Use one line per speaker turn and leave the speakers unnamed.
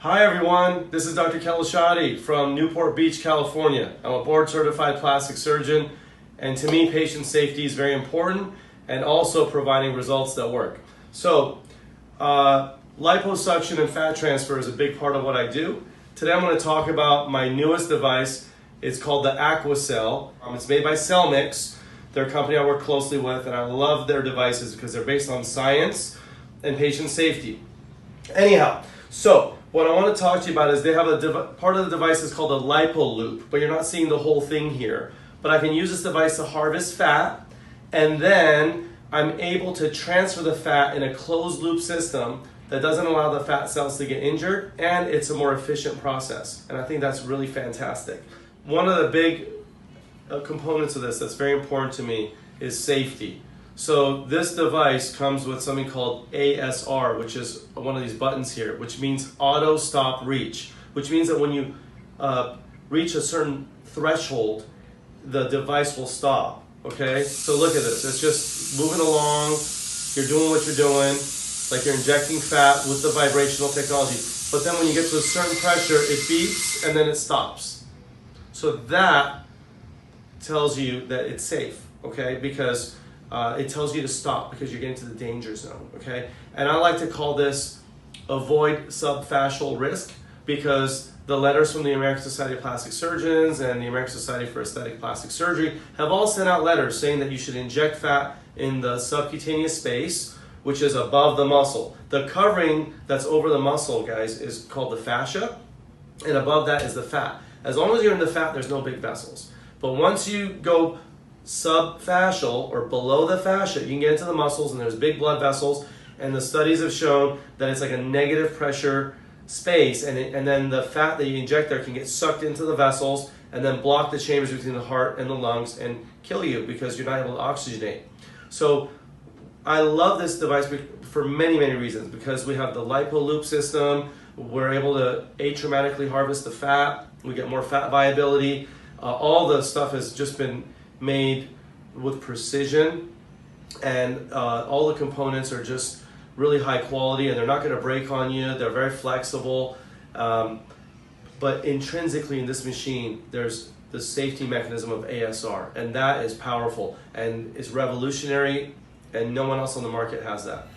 Hi everyone, this is Dr. Kelishadi from Newport Beach, California. I'm a board-certified plastic surgeon, and to me patient safety is very important and also providing results that work. So liposuction and fat transfer is a big part of what I do. Today I'm going to talk about my newest device. It's called the AcquiCell. It's made by Cellmyx. They're a company I work closely with, and I love their devices because they're based on science and patient safety. Anyhow, so what I want to talk to you about is they have a part of the device is called a lipo-loop, but you're not seeing the whole thing here. But I can use this device to harvest fat, and then I'm able to transfer the fat in a closed loop system that doesn't allow the fat cells to get injured, and it's a more efficient process. And I think that's really fantastic. One of the big components of this that's very important to me is safety. So this device comes with something called ASR, which is one of these buttons here, which means auto stop reach, which means that when you reach a certain threshold, the device will stop. Okay, so look at this. It's just moving along. You're doing what you're doing, like you're injecting fat with the vibrational technology. But then when you get to a certain pressure, it beeps and then it stops. So that tells you that it's safe, okay? Because it tells you to stop because you're getting to the danger zone, okay? And I like to call this avoid subfascial risk, because the letters from the American Society of Plastic Surgeons and the American Society for Aesthetic Plastic Surgery have all sent out letters saying that you should inject fat in the subcutaneous space, which is above the muscle. The covering that's over the muscle, guys, is called the fascia, and above that is the fat. As long as you're in the fat, there's no big vessels. But once you go subfascial or below the fascia, you can get into the muscles and there's big blood vessels, and the studies have shown that it's like a negative pressure space, and then the fat that you inject there can get sucked into the vessels and then block the chambers between the heart and the lungs and kill you because you're not able to oxygenate. So I love this device for many, many reasons, because we have the lipo-loop system. We're able to atraumatically harvest the fat. We get more fat viability. All the stuff has just been made with precision, and all the components are just really high quality, and they're not going to break on you. They're very flexible, but intrinsically in this machine there's the safety mechanism of ASR, and that is powerful and it's revolutionary, and no one else on the market has that.